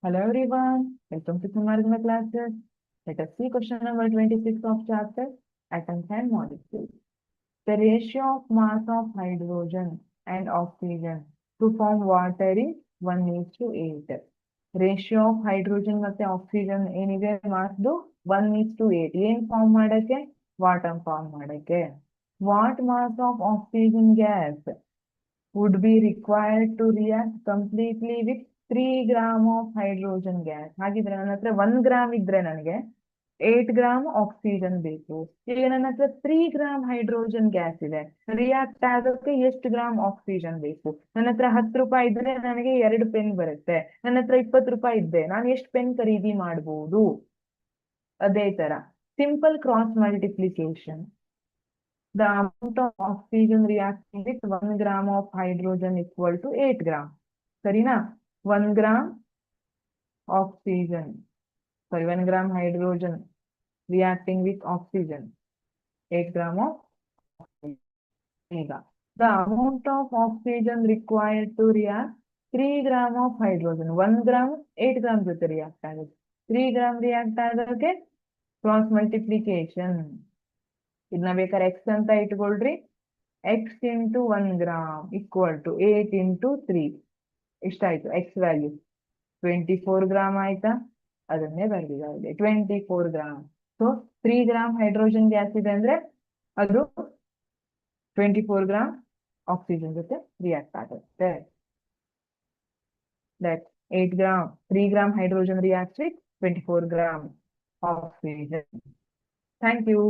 Hello everyone, welcome to Kumargana classes. Let us see question number 26 of chapter Atoms and Molecules. The ratio of mass of hydrogen and oxygen to form water is 1:8. Ratio of hydrogen ಮತ್ತೆ oxygen ಏನಿದೆ ಮಾಸ್ದು 1:8. ಏನ್ form ಮಾಡಕ್ಕೆ? Water form ಮಾಡಕ್ಕೆ. What mass of oxygen gas would be required to react completely with 3 gram of hydrogen gas? ಹಾಗಿದ್ರೆ ನನ್ನ ಹತ್ರ 1 gram ಇದ್ರೆ ನನಗೆ 8 ಗ್ರಾಮ್ ಆಕ್ಸಿಜನ್ ಬೇಕು. ಈಗ ನನ್ನ ಹತ್ರ 3 ಗ್ರಾಮ್ ಹೈಡ್ರೋಜನ್ ಗ್ಯಾಸ್ ಇದೆ. ರಿಯಾಕ್ಟ್ ಆಗೋಕ್ಕೆ ಎಷ್ಟು ಗ್ರಾಮ್ ಆಕ್ಸಿಜನ್ ಬೇಕು? ನನ್ನ ಹತ್ರ 10 ರೂಪಾಯಿ ಇದ್ರೆ ನನಗೆ 2 ಪೆನ್ ಬರುತ್ತೆ. ನನ್ನ ಹತ್ರ 20 ರೂಪಾಯಿ ಇದ್ದೆ ನಾನು ಎಷ್ಟು ಪೆನ್ ಖರೀದಿ ಮಾಡಬಹುದು? ಅದೇ ತರ simple cross multiplication. The amount of oxygen reacting with 1 gram of hydrogen equal to 8 gram. ಸರಿನಾ? 1 gram oxygen, 1 gram hydrogen reacting with oxygen, 8 gram of oxygen. The amount of oxygen required to react 3 gram of hydrogen. 1 gram 8 gram ಜೊತೆ react ಆಗುತ್ತೆ. 3 gram react ಆಗೋಕ್ಕೆ cross multiplication. ಇದನ್ನ ಬೇಕಾದ್ರೆ x ಅಂತ ಇಟ್ಕೊಳ್ರಿ. X into 1 gram equal to 8 into 3 ಎಷ್ಟಾಯ್ತು? X value 24 gram ಆಯ್ತಾ? ಅದನ್ನೇ ಬರೆದಿದ್ದಾರೆ 24 gram. So 3 gram hydrogen gas ಇದೆ ಅಂದ್ರೆ ಅದು 24 ಗ್ರಾಮ್ ಆಕ್ಸಿಜನ್ ಜೊತೆ ರಿಯಾಕ್ಟ್ ಆಗುತ್ತೆ. That 8 gram 3 gram hydrogen reacts with 24 gram oxygen. Thank you.